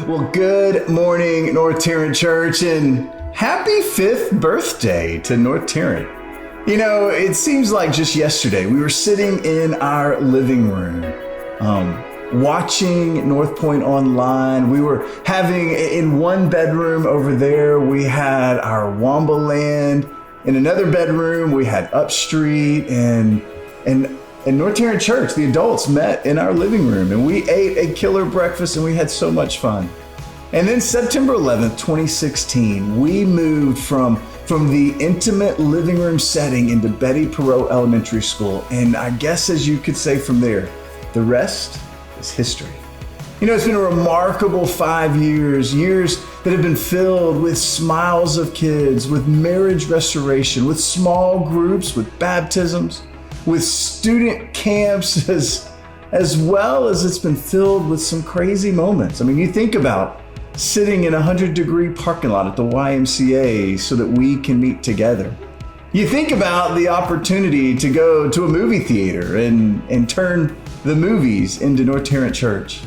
Well, good morning, North Tarrant Church, and happy 5th birthday to North Tarrant. You know, it seems like just yesterday we were sitting in our living room, watching North Point online. We were having, in one bedroom over there, we had our Wamba Land. In another bedroom, we had Upstreet, and North Tarrant Church, the adults met in our living room, and we ate a killer breakfast, and we had so much fun. And then September 11th, 2016, we moved from the intimate living room setting into Betty Perot Elementary School. And I guess, as you could say from there, the rest is history. You know, it's been a remarkable 5 years that have been filled with smiles of kids, with marriage restoration, with small groups, with baptisms, with student camps, as well as it's been filled with some crazy moments. I mean, you think about sitting in a 100-degree parking lot at the YMCA so that we can meet together. You think about the opportunity to go to a movie theater and turn the movies into North Tarrant Church.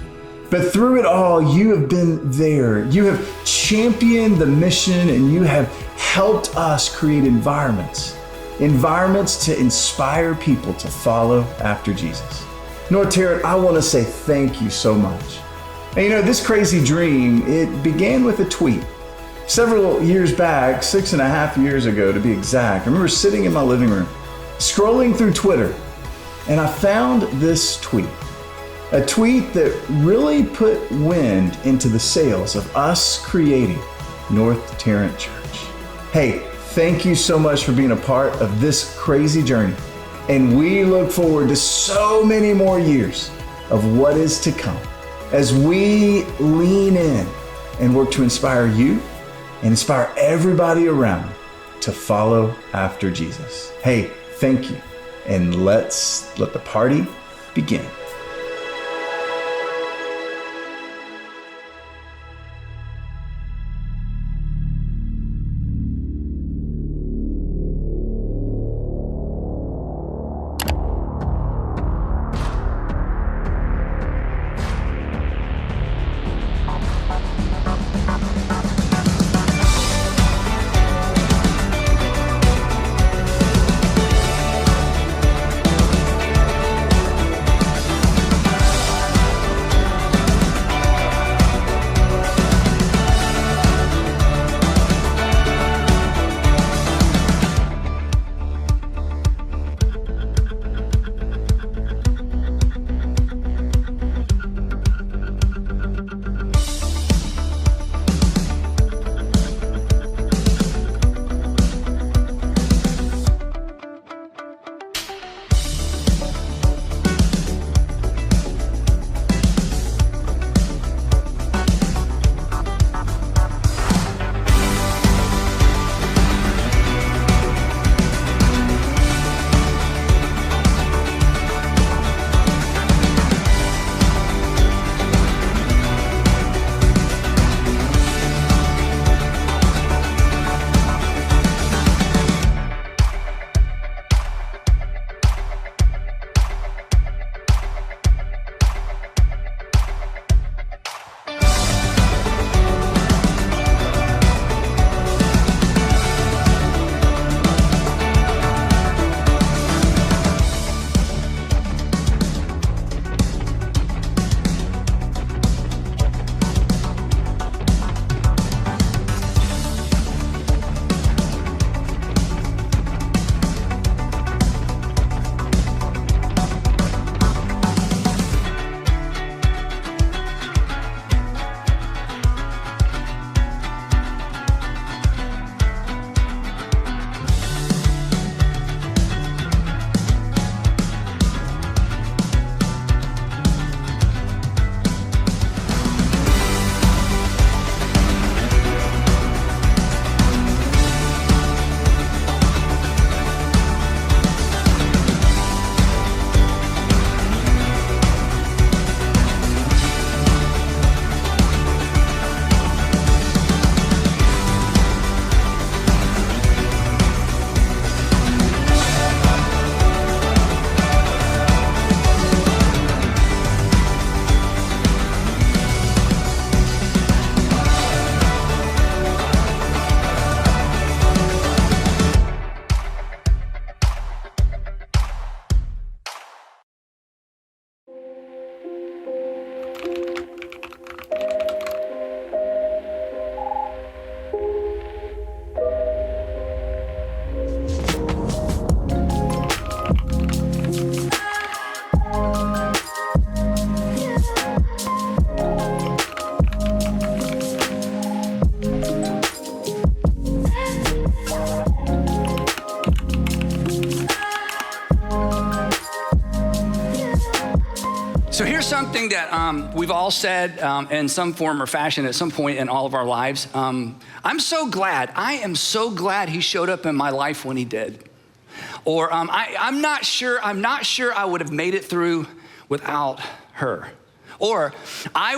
But through it all, you have been there. You have championed the mission, and you have helped us create environments to inspire people to follow after Jesus. North Tarrant, I want to say thank you so much. And you know, this crazy dream, it began with a tweet. Several years back, 6.5 years ago to be exact, I remember sitting in my living room, scrolling through Twitter, and I found this tweet. A tweet that really put wind into the sails of us creating North Tarrant Church. Hey, thank you so much for being a part of this crazy journey. And we look forward to so many more years of what is to come as we lean in and work to inspire you and inspire everybody around to follow after Jesus. Hey, thank you. And let's let the party begin. So here's something that we've all said in some form or fashion at some point in all of our lives. I am so glad he showed up in my life when he did. Or I'm not sure I would have made it through without her. Or I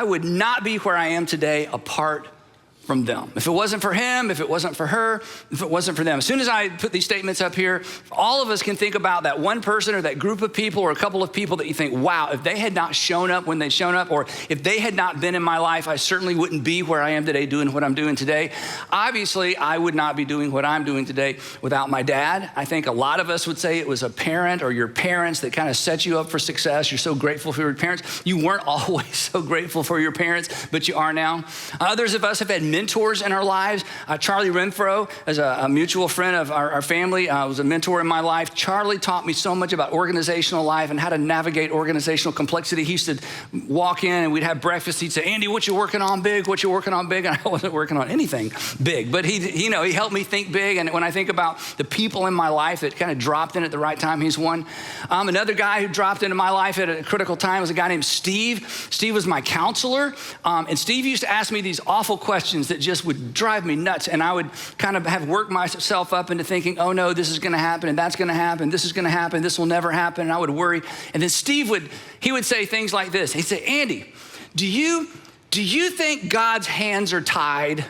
would not be where I am today apart from them. If it wasn't for him, if it wasn't for her, if it wasn't for them. As soon as I put these statements up here, all of us can think about that one person or that group of people or a couple of people that you think, wow, if they had not shown up when they'd shown up, or if they had not been in my life, I certainly wouldn't be where I am today doing what I'm doing today. Obviously, I would not be doing what I'm doing today without my dad. I think a lot of us would say it was a parent or your parents that kind of set you up for success. You're so grateful for your parents. You weren't always so grateful for your parents, but you are now. Others of us have had mentors in our lives. Charlie Renfro, as a mutual friend of our family, was a mentor in my life. Charlie taught me so much about organizational life and how to navigate organizational complexity. He used to walk in and we'd have breakfast. He'd say, Andy, what you working on big? What you working on big? And I wasn't working on anything big, but he helped me think big. And when I think about the people in my life that kind of dropped in at the right time, he's one. Another guy who dropped into my life at a critical time was a guy named Steve. Steve was my counselor. And Steve used to ask me these awful questions that just would drive me nuts. And I would kind of have worked myself up into thinking, oh no, this is going to happen and that's going to happen. This is going to happen. This will never happen. And I would worry. And then Steve would say things like this. He'd say, Andy, do you think God's hands are tied?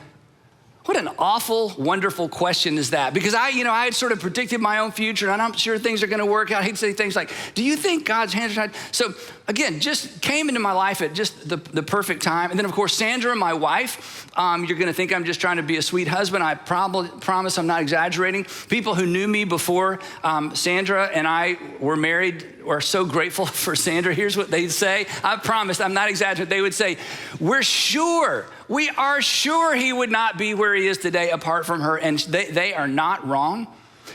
What an awful, wonderful question is that? Because I had sort of predicted my own future and I'm sure things are going to work out. He'd say things like, do you think God's hands are tied? So again, just came into my life at just the perfect time. And then of course, Sandra, my wife, you're going to think I'm just trying to be a sweet husband. I promise I'm not exaggerating. People who knew me before Sandra and I were married are so grateful for Sandra. Here's what they'd say. I promise I'm not exaggerating. They would say, we are sure he would not be where he is today apart from her. And they are not wrong.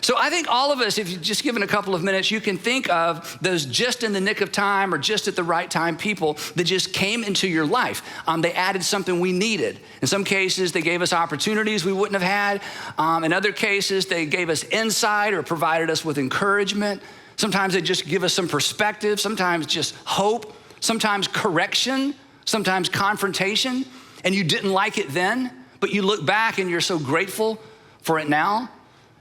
So I think all of us, if you've just given a couple of minutes, you can think of those just in the nick of time or just at the right time people that just came into your life. They added something we needed. In some cases, they gave us opportunities we wouldn't have had. In other cases, they gave us insight or provided us with encouragement. Sometimes they just give us some perspective, sometimes just hope, sometimes correction, sometimes confrontation. And you didn't like it then, but you look back and you're so grateful for it now.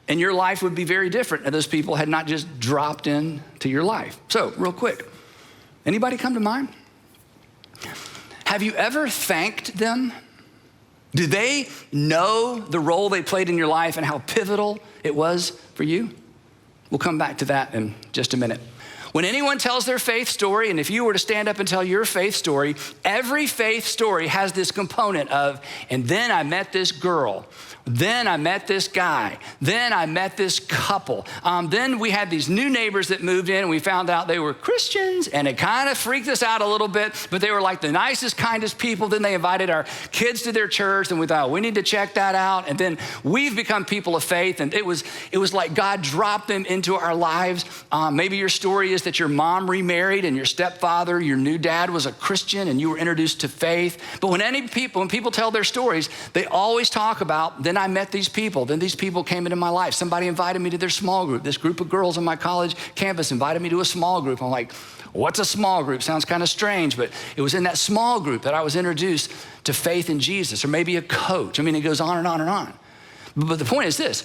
And your life would be very different if those people had not just dropped into your life. So real quick, anybody come to mind? Have you ever thanked them? Do they know the role they played in your life and how pivotal it was for you? We'll come back to that in just a minute. When anyone tells their faith story, and if you were to stand up and tell your faith story, every faith story has this component of, and then I met this girl, then I met this guy, then I met this couple. Then we had these new neighbors that moved in and we found out they were Christians and it kind of freaked us out a little bit, but they were like the nicest, kindest people. Then they invited our kids to their church and we thought, we need to check that out. And then we've become people of faith and it was like God dropped them into our lives. Maybe your story is that your mom remarried and your stepfather, your new dad was a Christian and you were introduced to faith. But when people tell their stories, they always talk about, then I met these people. Then these people came into my life. Somebody invited me to their small group. This group of girls on my college campus invited me to a small group. I'm like, what's a small group? Sounds kind of strange, but it was in that small group that I was introduced to faith in Jesus, or maybe a coach. I mean, it goes on and on and on. But the point is this,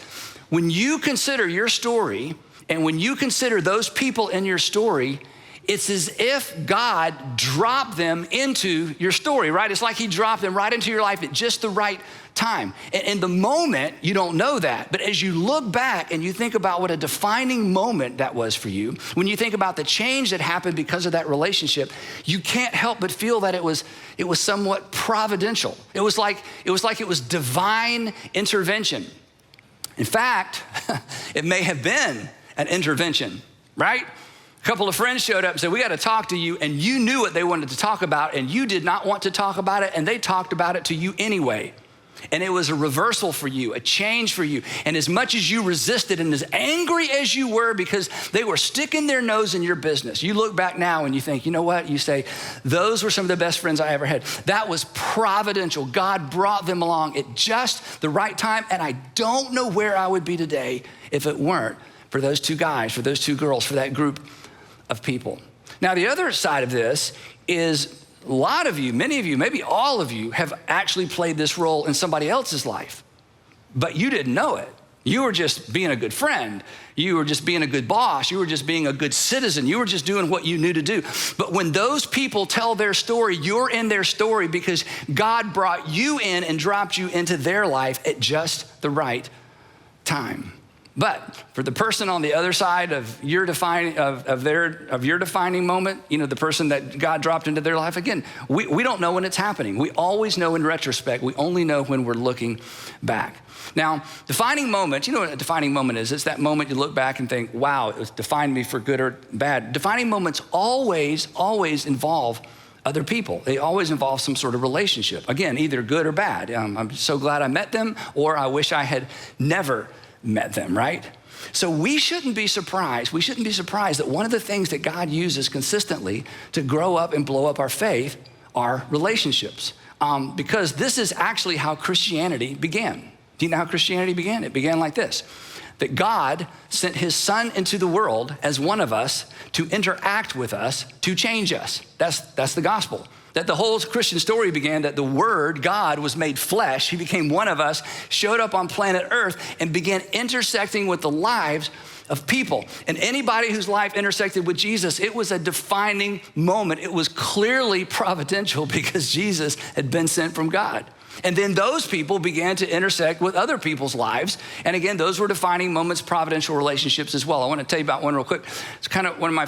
when you consider your story and when you consider those people in your story, it's as if God dropped them into your story, right? It's like he dropped them right into your life at just the right time. And in the moment, you don't know that. But as you look back and you think about what a defining moment that was for you, when you think about the change that happened because of that relationship, you can't help but feel that it was somewhat providential. It was like it was divine intervention. In fact, it may have been an intervention, right? A couple of friends showed up and said, we got to talk to you. And you knew what they wanted to talk about and you did not want to talk about it. And they talked about it to you anyway. And it was a reversal for you, a change for you. And as much as you resisted and as angry as you were because they were sticking their nose in your business, you look back now and you think, you know what? You say, those were some of the best friends I ever had. That was providential. God brought them along at just the right time. And I don't know where I would be today if it weren't for those two guys, for those two girls, for that group of people. Now, the other side of this is a lot of you, many of you, maybe all of you have actually played this role in somebody else's life, but you didn't know it. You were just being a good friend. You were just being a good boss. You were just being a good citizen. You were just doing what you knew to do. But when those people tell their story, you're in their story because God brought you in and dropped you into their life at just the right time. But for the person on the other side of your defining moment, the person that God dropped into their life, again, we don't know when it's happening. We always know in retrospect. We only know when we're looking back. Now, defining moments, you know what a defining moment is? It's that moment you look back and think, wow, it defined me for good or bad. Defining moments always involve other people. They always involve some sort of relationship. Again, either good or bad. I'm so glad I met them, or I wish I had never met them, right? So we shouldn't be surprised. We shouldn't be surprised that one of the things that God uses consistently to grow up and blow up our faith are relationships. Because this is actually how Christianity began. Do you know how Christianity began? It began like this, that God sent his son into the world as one of us to interact with us, to change us. That's the gospel. That the whole Christian story began that the Word, God, was made flesh. He became one of us, showed up on planet Earth, and began intersecting with the lives of people. And anybody whose life intersected with Jesus, it was a defining moment. It was clearly providential because Jesus had been sent from God. And then those people began to intersect with other people's lives. And again, those were defining moments, providential relationships as well. I want to tell you about one real quick. It's kind of one of my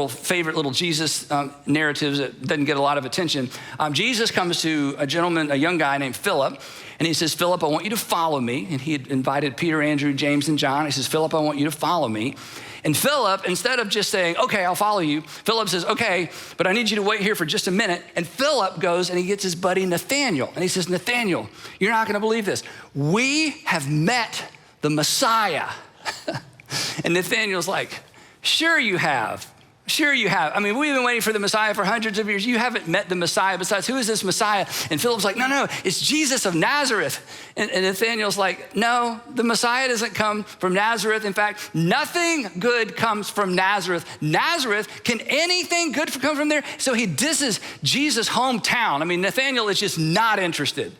favorite little Jesus narratives that doesn't get a lot of attention. Jesus comes to a young guy named Philip, and he says, Philip, I want you to follow me. And he had invited Peter, Andrew, James, and John. He says, Philip, I want you to follow me. And Philip, instead of just saying, okay, I'll follow you, Philip says, okay, but I need you to wait here for just a minute. And Philip goes and he gets his buddy Nathaniel. And he says, Nathaniel, you're not gonna believe this. We have met the Messiah. And Nathaniel's like, sure you have. Sure you have. I mean, we've been waiting for the Messiah for hundreds of years. You haven't met the Messiah. Besides, who is this Messiah? And Philip's like, no, it's Jesus of Nazareth. And Nathaniel's like, no, the Messiah doesn't come from Nazareth. In fact, nothing good comes from Nazareth. Nazareth, can anything good come from there? So he disses Jesus' hometown. I mean, Nathaniel is just not interested.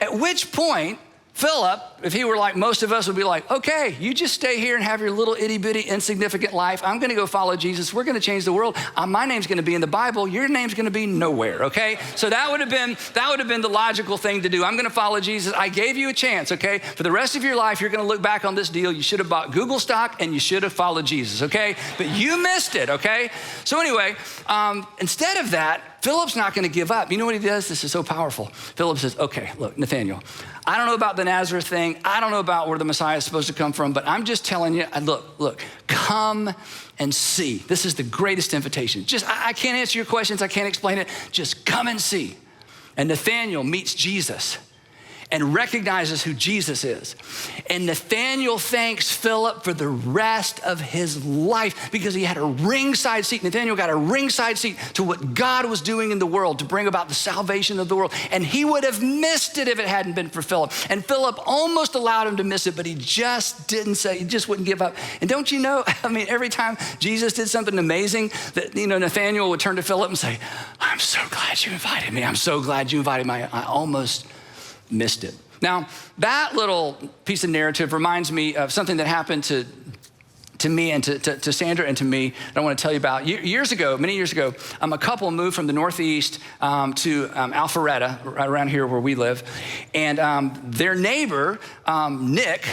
At which point, Philip, if he were like most of us, would be like, okay, you just stay here and have your little itty bitty insignificant life. I'm gonna go follow Jesus. We're gonna change the world. My name's gonna be in the Bible. Your name's gonna be nowhere, okay? So that would have been the logical thing to do. I'm gonna follow Jesus. I gave you a chance, okay? For the rest of your life, you're gonna look back on this deal. You should have bought Google stock and you should have followed Jesus, okay? But you missed it, okay? So anyway, instead of that, Philip's not gonna give up. You know what he does? This is so powerful. Philip says, okay, look, Nathaniel, I don't know about the Nazareth thing. I don't know about where the Messiah is supposed to come from, but I'm just telling you, look, come and see. This is the greatest invitation. I can't answer your questions. I can't explain it. Just come and see. And Nathaniel meets Jesus and recognizes who Jesus is. And Nathaniel thanks Philip for the rest of his life because he had a ringside seat. Nathaniel got a ringside seat to what God was doing in the world to bring about the salvation of the world. And he would have missed it if it hadn't been for Philip. And Philip almost allowed him to miss it, but he just wouldn't give up. And don't you know, I mean, every time Jesus did something amazing, that Nathaniel would turn to Philip and say, I'm so glad you invited me. I'm so glad you invited me. I almost missed it. Now, that little piece of narrative reminds me of something that happened to me and to Sandra and to me that I want to tell you about. Many years ago, a couple moved from the Northeast to Alpharetta, right around here where we live. And their neighbor, Nick,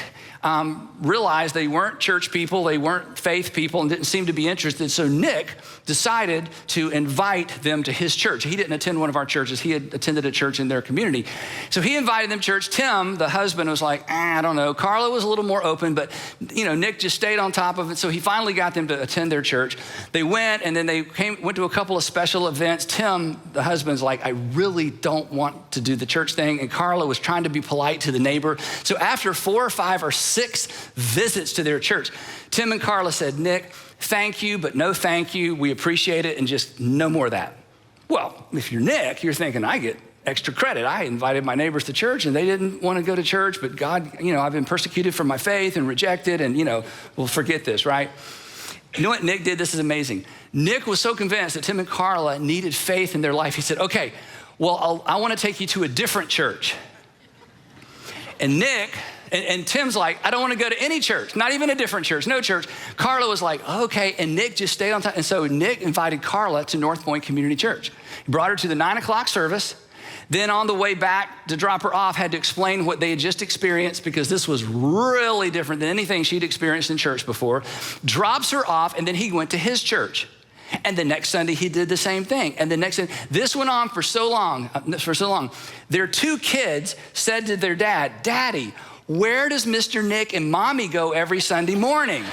realized they weren't church people, they weren't faith people, and didn't seem to be interested. So Nick decided to invite them to his church. He didn't attend one of our churches. He had attended a church in their community. So he invited them to church. Tim, the husband, was like, I don't know. Carla was a little more open, but Nick just stayed on top of it. So he finally got them to attend their church. They went, and then they went to a couple of special events. Tim, the husband's like, I really don't want to do the church thing. And Carla was trying to be polite to the neighbor. So after 4 or 5 or 6 visits to their church, Tim and Carla said, Nick, thank you, but no thank you. We appreciate it, and just no more of that. Well, if you're Nick, you're thinking, I get extra credit. I invited my neighbors to church, and they didn't want to go to church, but God, I've been persecuted for my faith and rejected, and, we'll forget this, right? You know what Nick did? This is amazing. Nick was so convinced that Tim and Carla needed faith in their life. He said, okay, well, I want to take you to a different church. And Nick, and Tim's like, I don't want to go to any church, not even a different church, no church. Carla was like, okay, and Nick just stayed on time. And so Nick invited Carla to North Point Community Church. He brought her to the 9 o'clock service. Then on the way back to drop her off, had to explain what they had just experienced because this was really different than anything she'd experienced in church before. Drops her off, and then he went to his church. And the next Sunday, he did the same thing. And the next Sunday, this went on for so long. Their 2 kids said to their dad, Daddy, where does Mr. Nick and Mommy go every Sunday morning?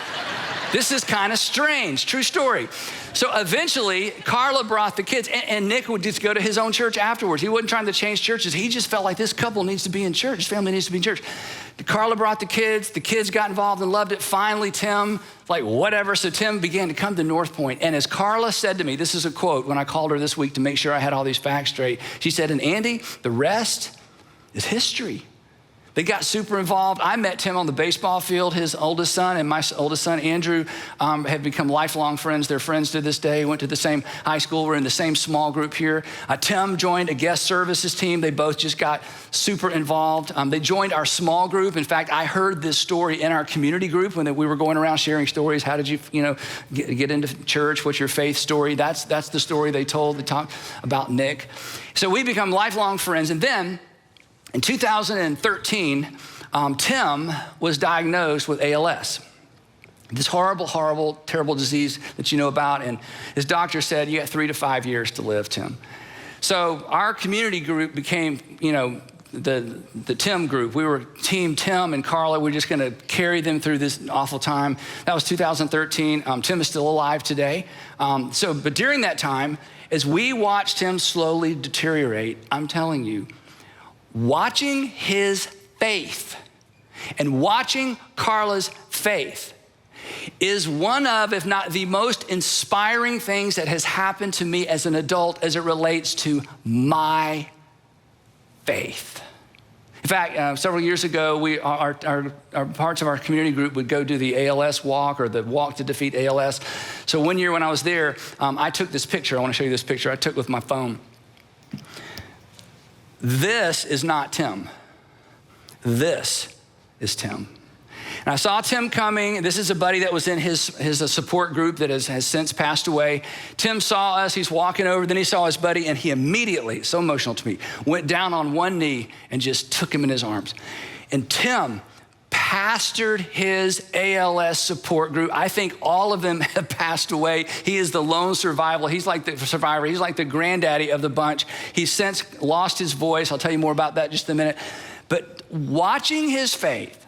This is kind of strange, true story. So eventually, Carla brought the kids, and Nick would just go to his own church afterwards. He wasn't trying to change churches. He just felt like this couple needs to be in church. His family needs to be in church. Carla brought the kids got involved and loved it. Finally, Tim, like whatever. So Tim began to come to North Point. And as Carla said to me, this is a quote when I called her this week to make sure I had all these facts straight. She said, and Andy, the rest is history. They got super involved. I met Tim on the baseball field. His oldest son and my oldest son, Andrew, have become lifelong friends. They're friends to this day, went to the same high school. We're in the same small group here. Tim joined a guest services team. They both just got super involved. They joined our small group. In fact, I heard this story in our community group when we were going around sharing stories. How did you get into church? What's your faith story? That's the story they told. They talked about Nick. So we become lifelong friends. And then in 2013, Tim was diagnosed with ALS, this horrible, horrible, terrible disease that you know about. And his doctor said, you got 3 to 5 years to live, Tim. So our community group became, the Tim group. We were Team Tim and Carla. We're just going to carry them through this awful time. That was 2013. Tim is still alive today. But during that time, as we watched him slowly deteriorate, I'm telling you, watching his faith and watching Carla's faith is one of, if not the most inspiring things that has happened to me as an adult as it relates to my faith. In fact, several years ago, our parts of our community group would go do the ALS walk or the walk to defeat ALS. So one year when I was there, I took this picture. I want to show you this picture I took with my phone. This is not Tim. This is Tim. And I saw Tim coming. This is a buddy that was in his support group that has since passed away. Tim saw us. He's walking over. Then he saw his buddy, and he immediately, so emotional to me, went down on one knee and just took him in his arms. And Tim pastored his ALS support group. I think all of them have passed away. He is the lone survivor. He's like the survivor. He's like the granddaddy of the bunch. He's since lost his voice. I'll tell you more about that in just a minute. But watching his faith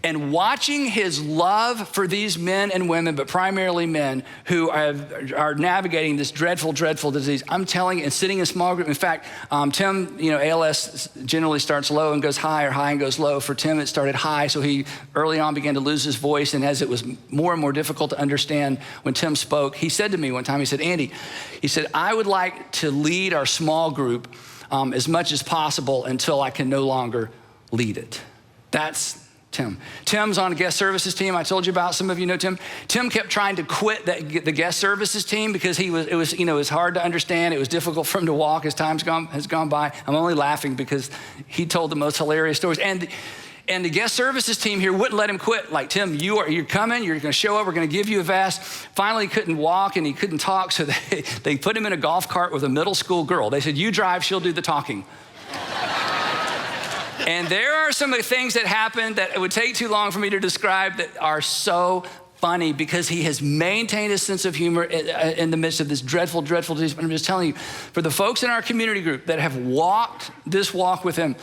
and watching his love for these men and women, but primarily men who are navigating this dreadful, dreadful disease, I'm telling you, and sitting in a small group. In fact, Tim, ALS generally starts low and goes high, or high and goes low. For Tim, it started high, so he early on began to lose his voice, and as it was more and more difficult to understand when Tim spoke, he said to me one time, he said, Andy, he said, I would like to lead our small group as much as possible until I can no longer lead it. That's Tim. Tim's on a guest services team. I told you about. Some of you know Tim. Tim kept trying to quit the guest services team because it was hard to understand. It was difficult for him to walk as time has gone by. I'm only laughing because he told the most hilarious stories. And the guest services team here wouldn't let him quit. Like, Tim, you're coming. You're going to show up. We're going to give you a vest. Finally, he couldn't walk and he couldn't talk, so they put him in a golf cart with a middle school girl. They said, you drive, she'll do the talking. And there are some of the things that happened that it would take too long for me to describe that are so funny because he has maintained his sense of humor in the midst of this dreadful, dreadful disease. But I'm just telling you, for the folks in our community group that have walked this walk with him,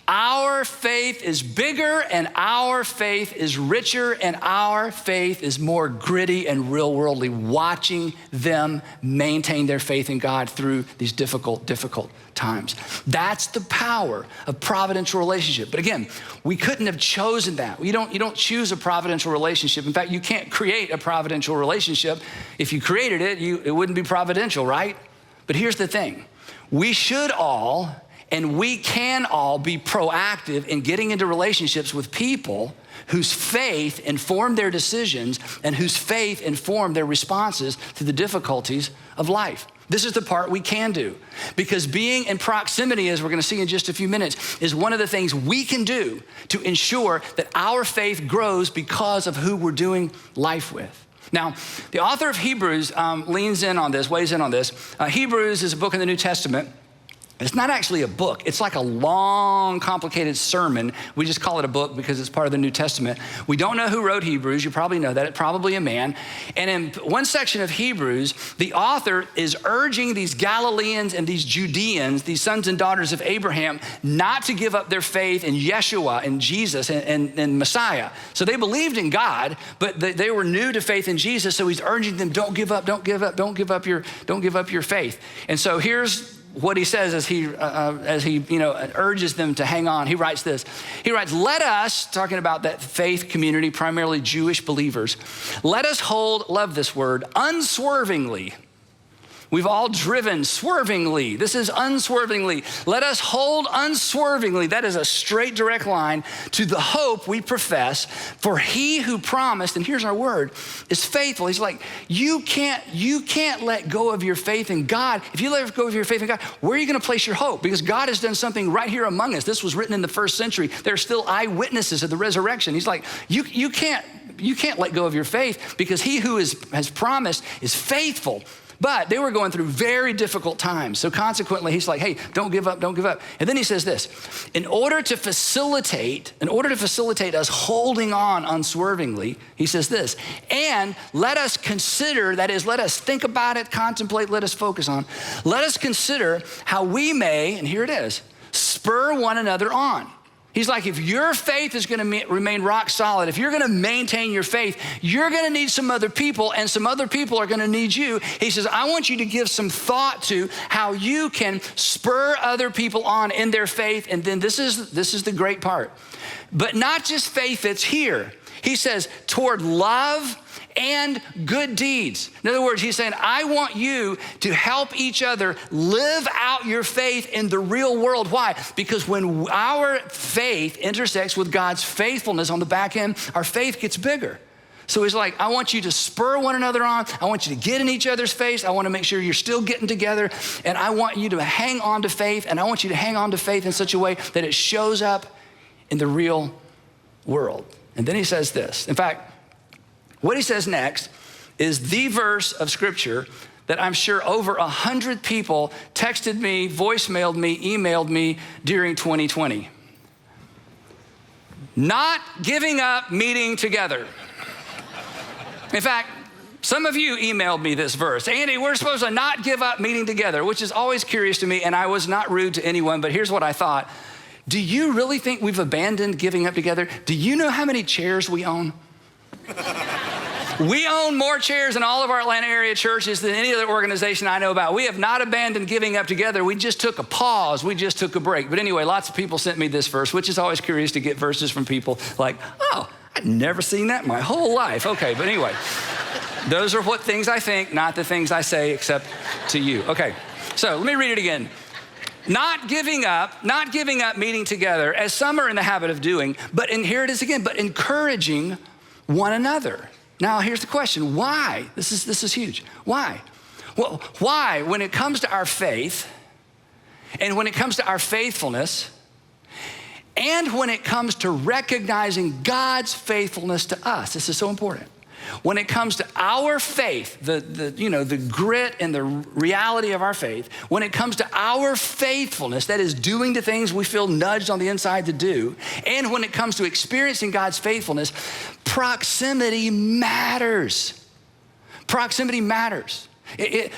our faith is bigger and our faith is richer and our faith is more gritty and real worldly, watching them maintain their faith in God through these difficult, difficult times. That's the power of providential relationship. But again, we couldn't have chosen that. You don't choose a providential relationship. In fact, you can't create a providential relationship. If you created it, it wouldn't be providential, right? But here's the thing. We should all, and we can all be proactive in getting into relationships with people whose faith informed their decisions and whose faith informed their responses to the difficulties of life. This is the part we can do, because being in proximity, as we're going to see in just a few minutes, is one of the things we can do to ensure that our faith grows because of who we're doing life with. Now, the author of Hebrews weighs in on this. Hebrews is a book in the New Testament. It's not actually a book. It's like a long, complicated sermon. We just call it a book because it's part of the New Testament. We don't know who wrote Hebrews. You probably know that. It's probably a man. And in one section of Hebrews, the author is urging these Galileans and these Judeans, these sons and daughters of Abraham, not to give up their faith in Yeshua and Jesus and Messiah. So they believed in God, but they were new to faith in Jesus. So he's urging them, don't give up your faith. And so here's what he says as he urges them to hang on. He writes this. He writes, let us, talking about that faith community, primarily Jewish believers, let us hold, love this word, unswervingly. We've all driven swervingly. This is unswervingly. Let us hold unswervingly. That is a straight, direct line to the hope we profess. For he who promised, and here's our word, is faithful. He's like, you can't let go of your faith in God. If you let go of your faith in God, where are you going to place your hope? Because God has done something right here among us. This was written in the first century. There are still eyewitnesses of the resurrection. He's like, you can't let go of your faith, because he who has promised is faithful. But they were going through very difficult times. So consequently, he's like, hey, don't give up. And then he says this, in order to facilitate us holding on unswervingly, he says this, and let us consider, that is, let us think about it, contemplate, let us focus on, let us consider how we may, and here it is, spur one another on. He's like, if your faith is going to remain rock solid, if you're going to maintain your faith, you're going to need some other people, and some other people are going to need you. He says, I want you to give some thought to how you can spur other people on in their faith. And then this is the great part. But not just faith that's here. He says, toward love and good deeds. In other words, he's saying, I want you to help each other live out your faith in the real world. Why? Because when our faith intersects with God's faithfulness on the back end, our faith gets bigger. So he's like, I want you to spur one another on. I want you to get in each other's face. I want to make sure you're still getting together. And I want you to hang on to faith. And I want you to hang on to faith in such a way that it shows up in the real world. And then he says this. In fact, what he says next is the verse of scripture that I'm sure over 100 people texted me, voicemailed me, emailed me during 2020. Not giving up meeting together. In fact, some of you emailed me this verse. Andy, we're supposed to not give up meeting together, which is always curious to me, and I was not rude to anyone, but here's what I thought. Do you really think we've abandoned giving up together? Do you know how many chairs we own? We own more chairs in all of our Atlanta area churches than any other organization I know about. We have not abandoned giving up together. We just took a pause. We just took a break. But anyway, lots of people sent me this verse, which is always curious to get verses from people like, oh, I've never seen that in my whole life. Okay, but anyway, those are what things I think, not the things I say, except to you. Okay, so let me read it again. Not giving up meeting together, as some are in the habit of doing, and here it is again, but encouraging one another. Now, here's the question. Why? This is huge. Why? Well, why, when it comes to our faith, and when it comes to our faithfulness, and when it comes to recognizing God's faithfulness to us, this is so important. When it comes to our faith, the grit and the reality of our faith, when it comes to our faithfulness, that is doing the things we feel nudged on the inside to do, and when it comes to experiencing God's faithfulness, proximity matters. Proximity matters.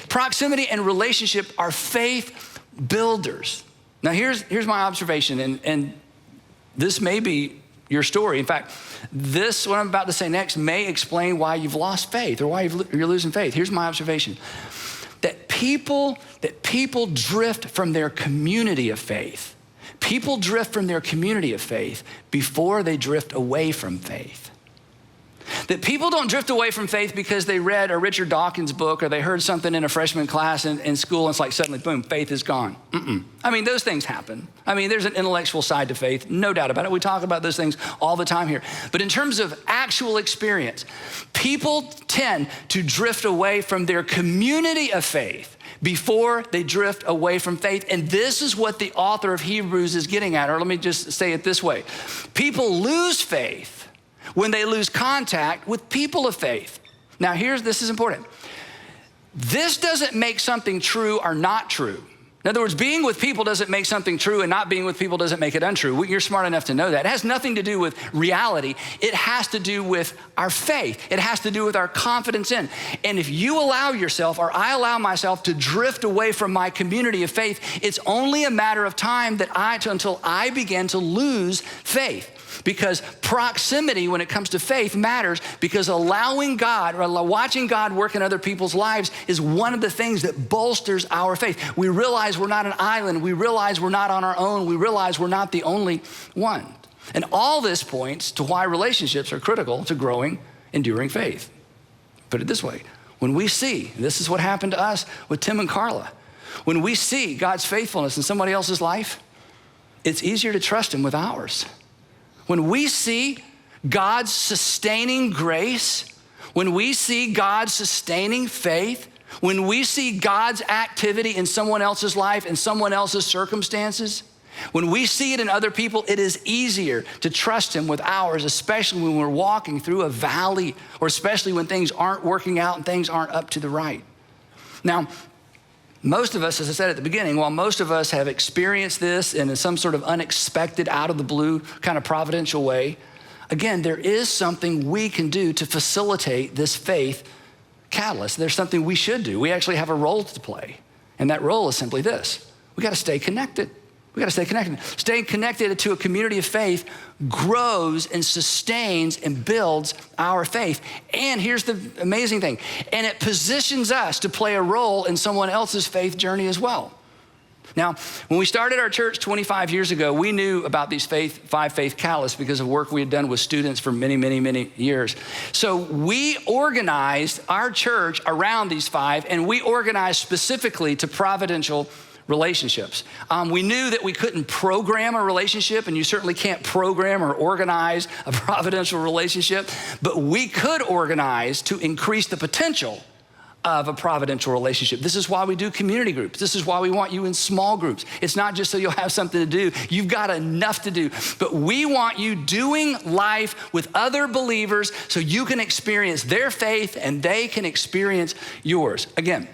Proximity and relationship are faith builders. Now here's my observation, and this may be your story. In fact, what I'm about to say next may explain why you've lost faith or why you're losing faith. Here's my observation. That people drift from their community of faith. People drift from their community of faith before they drift away from faith. That people don't drift away from faith because they read a Richard Dawkins book or they heard something in a freshman class in school and it's like suddenly, boom, faith is gone. I mean, those things happen. I mean, there's an intellectual side to faith, no doubt about it. We talk about those things all the time here. But in terms of actual experience, people tend to drift away from their community of faith before they drift away from faith. And this is what the author of Hebrews is getting at, or let me just say it this way. People lose faith when they lose contact with people of faith. Now this is important. This doesn't make something true or not true. In other words, being with people doesn't make something true, and not being with people doesn't make it untrue. You're smart enough to know that. It has nothing to do with reality. It has to do with our faith. It has to do with our confidence in. And if you allow yourself, or I allow myself, to drift away from my community of faith, it's only a matter of time until I begin to lose faith. Because proximity when it comes to faith matters, because allowing God or watching God work in other people's lives is one of the things that bolsters our faith. We realize we're not an island. We realize we're not on our own. We realize we're not the only one. And all this points to why relationships are critical to growing, enduring faith. Put it this way, when we see, this is what happened to us with Tim and Carla, when we see God's faithfulness in somebody else's life, it's easier to trust him with ours. When we see God's sustaining grace, when we see God's sustaining faith, when we see God's activity in someone else's life, in someone else's circumstances, when we see it in other people, it is easier to trust him with ours, especially when we're walking through a valley, or especially when things aren't working out and things aren't up to the right. Now, most of us, as I said at the beginning, while most of us have experienced this in some sort of unexpected, out of the blue kind of providential way, again, there is something we can do to facilitate this faith catalyst. There's something we should do. We actually have a role to play. And that role is simply this. We got to stay connected. We got to stay connected. Staying connected to a community of faith grows and sustains and builds our faith. And here's the amazing thing. And it positions us to play a role in someone else's faith journey as well. Now, when we started our church 25 years ago, we knew about these five faith catalysts because of work we had done with students for many, many, many years. So we organized our church around these five, and we organized specifically to providential relationships. We knew that we couldn't program a relationship, and you certainly can't program or organize a providential relationship, but we could organize to increase the potential of a providential relationship. This is why we do community groups. This is why we want you in small groups. It's not just so you'll have something to do. You've got enough to do, but we want you doing life with other believers so you can experience their faith and they can experience yours. Again,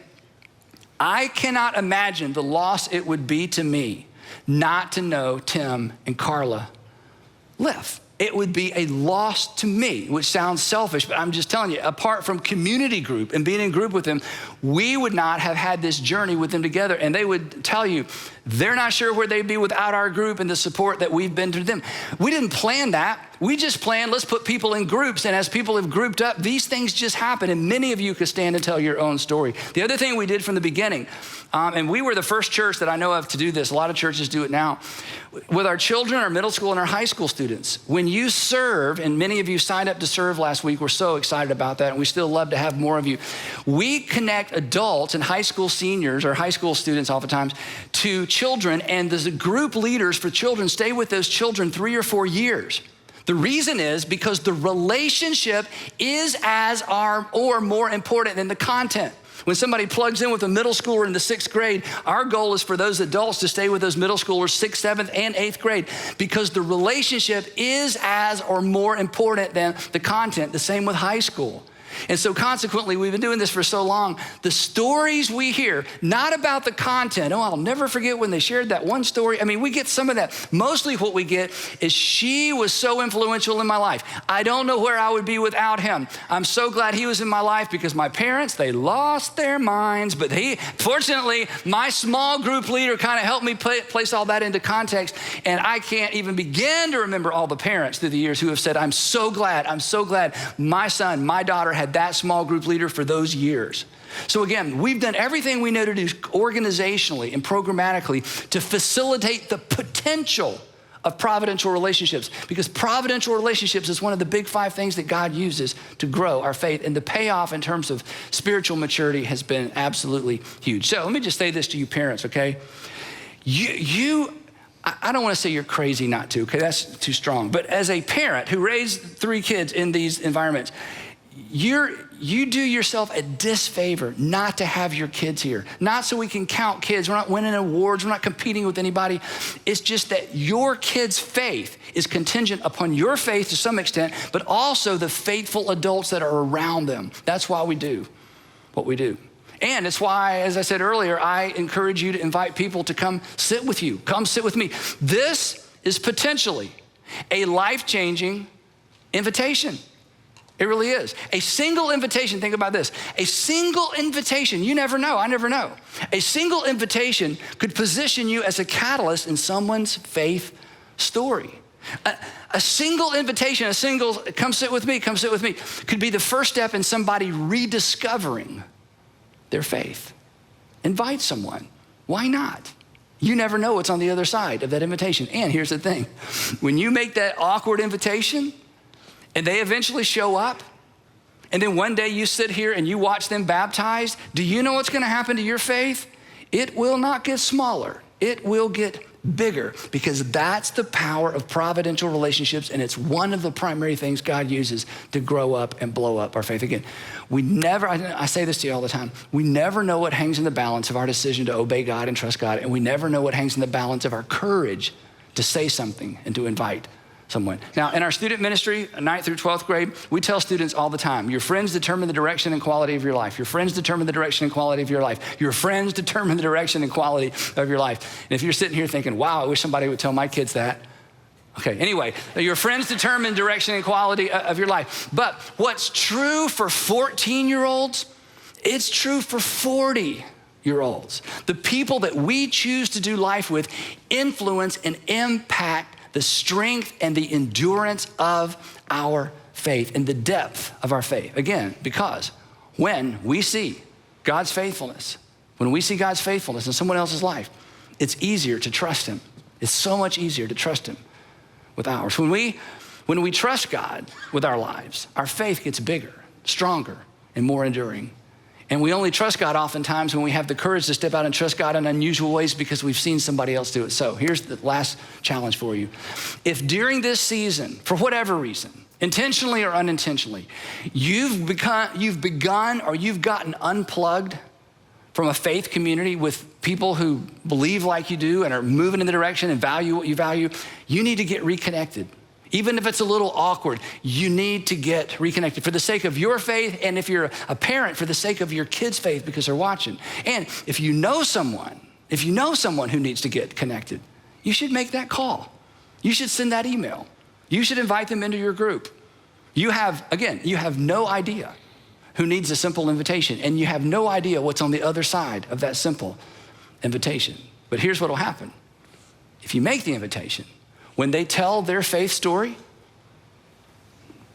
I cannot imagine the loss it would be to me not to know Tim and Carla live. It would be a loss to me, which sounds selfish, but I'm just telling you, apart from community group and being in group with them, we would not have had this journey with them together. And they would tell you, they're not sure where they'd be without our group and the support that we've been to them. We didn't plan that. We just planned, let's put people in groups. And as people have grouped up, these things just happen. And many of you could stand and tell your own story. The other thing we did from the beginning, and we were the first church that I know of to do this. A lot of churches do it now. With our children, our middle school and our high school students, when you serve, and many of you signed up to serve last week, we're so excited about that, and we still love to have more of you. We connect adults and high school seniors, or high school students oftentimes, to children, and the group leaders for children stay with those children 3 or 4 years. The reason is because the relationship is or more important than the content. When somebody plugs in with a middle schooler in the 6th grade, our goal is for those adults to stay with those middle schoolers 6th, 7th, and 8th grade, because the relationship is or more important than the content. The same with high school. And so consequently, we've been doing this for so long, the stories we hear, not about the content. Oh, I'll never forget when they shared that one story. I mean, we get some of that. Mostly what we get is, she was so influential in my life. I don't know where I would be without him. I'm so glad he was in my life because my parents, they lost their minds, but fortunately, my small group leader kind of helped me place all that into context. And I can't even begin to remember all the parents through the years who have said, I'm so glad my son, my daughter had that small group leader for those years. So again, we've done everything we know to do organizationally and programmatically to facilitate the potential of providential relationships, because providential relationships is one of the big 5 things that God uses to grow our faith, and the payoff in terms of spiritual maturity has been absolutely huge. So let me just say this to you parents, okay? I don't want to say you're crazy not to, okay? That's too strong. But as a parent who raised 3 kids in these environments, you do yourself a disfavor not to have your kids here. Not so we can count kids. We're not winning awards. We're not competing with anybody. It's just that your kids' faith is contingent upon your faith to some extent, but also the faithful adults that are around them. That's why we do what we do. And it's why, as I said earlier, I encourage you to invite people to come sit with you. Come sit with me. This is potentially a life-changing invitation. It really is. A single invitation, think about this. A single invitation, you never know, I never know. A single invitation could position you as a catalyst in someone's faith story. A single invitation, come sit with me, could be the first step in somebody rediscovering their faith. Invite someone. Why not? You never know what's on the other side of that invitation. And here's the thing. When you make that awkward invitation and they eventually show up, and then one day you sit here and you watch them baptized, do you know what's going to happen to your faith? It will not get smaller. It will get bigger, because that's the power of providential relationships, and it's one of the primary things God uses to grow up and blow up our faith. Again, I say this to you all the time, we never know what hangs in the balance of our decision to obey God and trust God, and we never know what hangs in the balance of our courage to say something and to invite someone. Now, in our student ministry, 9th through 12th grade, we tell students all the time, your friends determine the direction and quality of your life. Your friends determine the direction and quality of your life. Your friends determine the direction and quality of your life. And if you're sitting here thinking, wow, I wish somebody would tell my kids that. Okay, anyway, your friends determine direction and quality of your life. But what's true for 14-year-olds, it's true for 40-year-olds. The people that we choose to do life with influence and impact the strength and the endurance of our faith and the depth of our faith. Again, because when we see God's faithfulness, in someone else's life, it's easier to trust him. It's so much easier to trust him with ours. When we trust God with our lives, our faith gets bigger, stronger, and more enduring. And we only trust God oftentimes when we have the courage to step out and trust God in unusual ways because we've seen somebody else do it. So here's the last challenge for you. If during this season, for whatever reason, intentionally or unintentionally, you've begun or you've gotten unplugged from a faith community with people who believe like you do and are moving in the direction and value what you value, you need to get reconnected. Even if it's a little awkward, you need to get reconnected for the sake of your faith, and if you're a parent, for the sake of your kids' faith because they're watching. And if you know someone who needs to get connected, you should make that call. You should send that email. You should invite them into your group. You have no idea who needs a simple invitation, and you have no idea what's on the other side of that simple invitation. But here's what will happen. If you make the invitation, when they tell their faith story,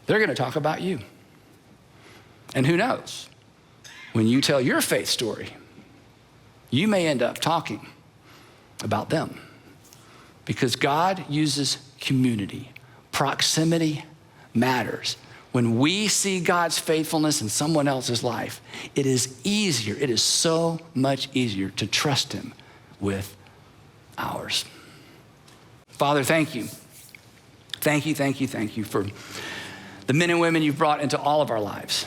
they're going to talk about you. And who knows? When you tell your faith story, you may end up talking about them. Because God uses community. Proximity matters. When we see God's faithfulness in someone else's life, it is so much easier to trust him with ours. Father, thank you. Thank you for the men and women you've brought into all of our lives.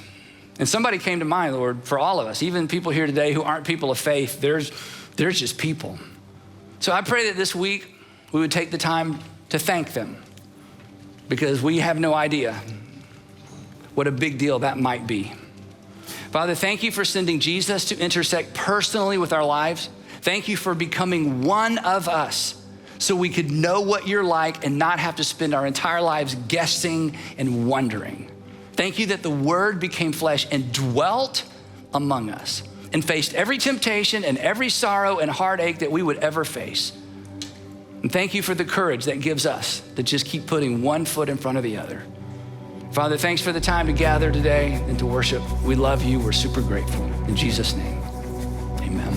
And somebody came to mind, Lord, for all of us, even people here today who aren't people of faith, there's just people. So I pray that this week we would take the time to thank them, because we have no idea what a big deal that might be. Father, thank you for sending Jesus to intersect personally with our lives. Thank you for becoming one of us so we could know what you're like and not have to spend our entire lives guessing and wondering. Thank you that the Word became flesh and dwelt among us and faced every temptation and every sorrow and heartache that we would ever face. And thank you for the courage that gives us to just keep putting one foot in front of the other. Father, thanks for the time to gather today and to worship. We love you. We're super grateful. In Jesus' name, amen.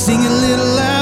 Sing a little louder.